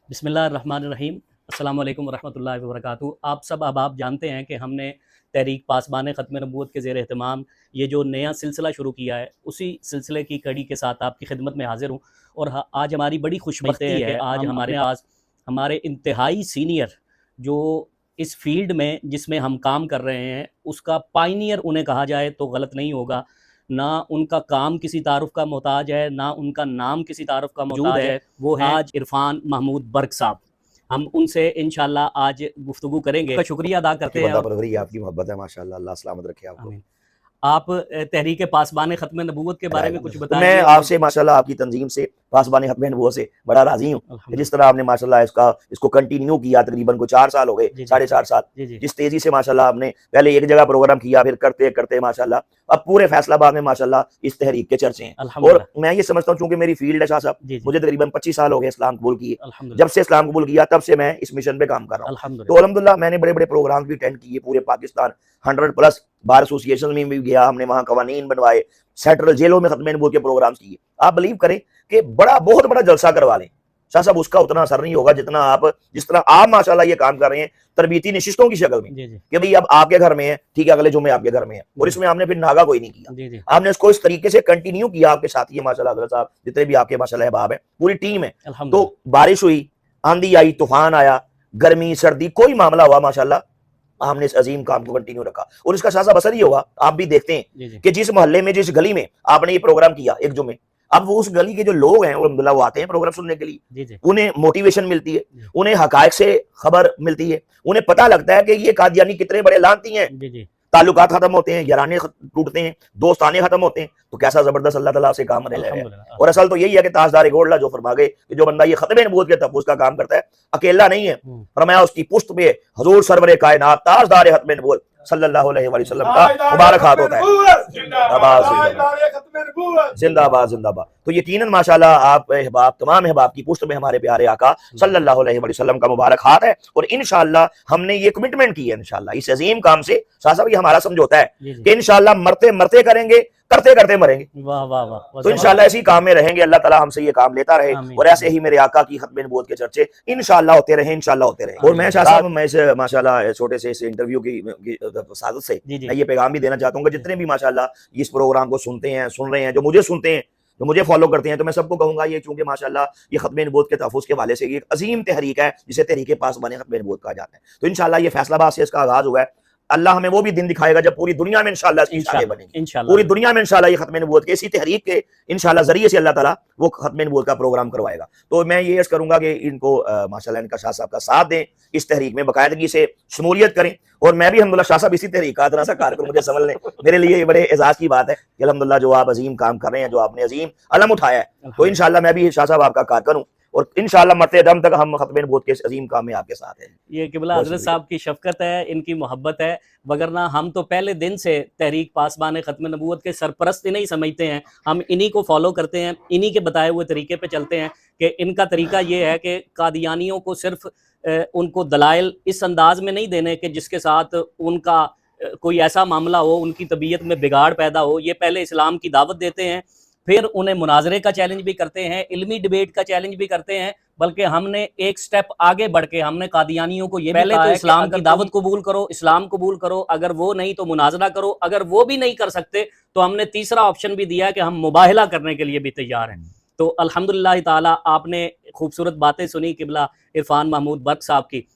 बिस्मिल्लाहिर्रहमानिर्रहीम। अस्सलाम वालेकुम वरहमतुल्लाहि वबरकातुहू। आप सब अब जानते हैं कि हमने तहरीक पासबान ख़त्म नबूवत के ज़ेर एहतमाम ये जो नया सिलसिला शुरू किया है, उसी सिलसिले की कड़ी के साथ आपकी खिदमत में हाज़िर हूँ। और आज हमारी बड़ी खुशबख्ती है कि आज हमारे पास हमारे इंतहाई सीनियर जो इस फील्ड में जिसमें हम काम कर रहे हैं उसका पायनियर उन्हें कहा जाए तो गलत नहीं होगा। ना उनका काम किसी तारुफ़ का मोहताज है, ना उनका नाम किसी तारुफ़ का मोहताज है। वो है आज इरफान महमूद बर्क साहब। हम उनसे इंशाअल्लाह आज गुफ्तगू करेंगे। का शुक्रिया अदा करते हैं। आपकी मोहब्बत है माशाल्लाह, अल्लाह सलामत रखे आपको। आमीन। आप तहरीक पासबान ख़त्म नबूवत के बारे में कुछ तो बताएं। मैं आपसे माशाल्लाह आपकी तंजीम से पासबान ख़त्म नबूवत से बड़ा राजी हूँ कि जिस तरह आपने माशाल्लाह इसको कंटिन्यू किया, तकरीबन को 4 साल हो गए, 4.5 साल। जिस तेजी से माशाल्लाह आपने पहले एक जगह प्रोग्राम किया, फिर करते करते माशाल्लाह अब पूरे फैसलाबाद में माशाल्लाह इस तहरीक के चर्चे हैं। और मैं ये समझता हूँ, चूंकि मेरी फील्ड है शाह साहब, मुझे तकरीबन 25 साल हो गए इस्लाम कबूल किए। जब से इस्लाम कबूल किया तब से मैं इस मिशन पे काम कर रहा हूँ। तो अल्हम्दुलिल्लाह मैंने बड़े बड़े प्रोग्राम भी अटेंड किए पूरे पाकिस्तान, 100+ बार एसोसिएशन में भी गया, हमने वहाँ कवानीन बनवाए, सेंट्रल जेलों में खत्म नबूवत के प्रोग्राम्स किए। आप बिलीव करें कि बहुत बड़ा जलसा करवा लें शाह साहब, उसका उतना असर नहीं होगा जितना जिस तरह आप माशाल्लाह ये काम कर रहे हैं तरबीती नशिस्तों की शक्ल में कि भाई अब आपके घर में है, ठीक है, अगले जुम्मे आपके घर में है, और इसमें आपने फिर नागा कोई नहीं किया, आपने इसको इस तरीके से कंटिन्यू किया। आपके साथ ये माशाल्लाह हज़रत साहब जितने भी आपके माशाल्लाह अहबाब है, पूरी टीम है। तो बारिश हुई, आंधी आई, तूफान आया, गर्मी सर्दी, कोई मामला हुआ, माशाल्लाह हमने इस अजीम काम को कंटिन्यू रखा। और इसका शाह साहब असर ही होगा, आप भी देखते हैं कि जिस मोहल्ले में, जिस गली में आपने ये प्रोग्राम किया एक जुम्मे, अब वो उस गली के जो लोग हैं अल्हम्दुलिल्लाह वो आते हैं प्रोग्राम सुनने के लिए, उन्हें मोटिवेशन मिलती है, उन्हें हकायक से खबर मिलती है, उन्हें पता लगता है कि ये कादियानी कितने बड़े लानती हैं, ताल्लुकात खत्म होते हैं, याराने टूटते हैं, दोस्ताने खत्म होते हैं। तो कैसा जबरदस्त अल्लाह ताला से काम रहा है। और असल तो यही है कि ताजदार गोल्डा जो फरमा गए कि जो बंदा ये खत्म नबूवत के तहफ़्फ़ुज़ का काम करता है अकेला नहीं है, फरमाया उसकी पुश्त पे हुजूर सरवरे कायनात ताजदार खत्म नबूवत सल्लल्लाहु अलैहि वसल्लम का मुबारक हाथ होता है। जिंदाबाद जिंदाबाद। तो यकीनन माशाल्लाह आप अहबाब, तमाम अहबाब की पुश्त में हमारे प्यारे आका सल्लल्लाहु अलैहि वसल्लम का मुबारक हाथ है। और इंशाअल्लाह हमने ये कमिटमेंट की है इंशाअल्लाह इस अजीम काम से। शाह साहब ये हमारा समझौता है कि इंशाअल्लाह मरते मरते करेंगे, करते करते मरेंगे। वाह वाह वाह। तो इंशाअल्लाह इसी काम में रहेंगे, अल्लाह ताला हमसे ये काम लेता रहे और ऐसे ही मेरे आका की खत्म नबूवत के चर्चे इंशाअल्लाह होते रहे, इंशाअल्लाह होते रहे। और मैं शाह साहब, मैं इस माशाअल्लाह छोटे से इस इंटरव्यू की सादत से मैं ये पैगाम भी देना चाहता हूँ कि जितने भी माशाअल्लाह इस प्रोग्राम को सुनते हैं, सुन रहे हैं, जो मुझे सुनते हैं, जो मुझे फॉलो करते हैं, तो मैं सबको कहूंगा ये चूंकि माशाअल्लाह ये खत्म नबूवत के तहफ़्फ़ुज़ के हवाले से ये एक अजीम तहरीक है जिसे तहरीक पासबान खत्म नबूवत कहा जाता है। तो इंशाअल्लाह ये फैसलाबाद से इसका आगाज हुआ है। अल्लाह हमें वो भी दिन दिखाएगा जब पूरी दुनिया में इंशाअल्लाह इसकी शाखें बनेंगी, पूरी दुनिया में इंशाअल्लाह ये खत्म नबूवत के इसी तहरीक के इंशाअल्लाह जरिए से अल्लाह ताला वो खत्म नबूवत का प्रोग्राम करवाएगा। तो मैं ये अर्ज़ करूंगा कि इनको माशाअल्लाह इनका शाह साहब का साथ दें, इस तहरीक में बाकायदगी से शमूलियत करें। और मैं भी अल्हम्दुलिल्लाह शाह साहब इसी तहरीक का तरह सा कारकुन मुझे समझ लें, मेरे लिए बड़े एजाज की बात है कि अल्हम्दुलिल्लाह जो आप अजीम काम कर रहे हैं, जो आपने अजीम अलम उठाया है, तो इंशाअल्लाह मैं भी शाह साहब आपका कारकुन हूँ और इंशाअल्लाह मरते दम तक हम खत्म नबूवत के इस अजीम काम में आपके साथ हैं। ये किबला हज़रत साहब की शफ़क़त है, इनकी मोहब्बत है, वगरना हम तो पहले दिन से तहरीक पासबान खत्म नबूवत के सरपरस्त नहीं समझते हैं। हम इन्हीं को फॉलो करते हैं, इन्हीं के बताए हुए तरीके पे चलते हैं कि इनका तरीका ये है कि कादियानियों को सिर्फ उनको दलाइल इस अंदाज में नहीं देने कि जिसके साथ उनका कोई ऐसा मामला हो, उनकी तबीयत में बिगाड़ पैदा हो। ये पहले इस्लाम की दावत देते हैं, फिर उन्हें मुनाजरे का चैलेंज भी करते हैं, इल्मी डिबेट का चैलेंज भी करते हैं। बल्कि हमने एक स्टेप आगे बढ़ के हमने कादियानियों को ये पहले तो इस्लाम की दावत कबूल करो, इस्लाम कबूल करो, अगर वो नहीं तो मुनाजरा करो, अगर वो भी नहीं कर सकते तो हमने तीसरा ऑप्शन भी दिया कि हम मुबाहला करने के लिए भी तैयार हैं। तो अल्हम्दुलिल्लाह ताला आपने खूबसूरत बातें सुनी किबला इरफान महमूद बर्क साहब की।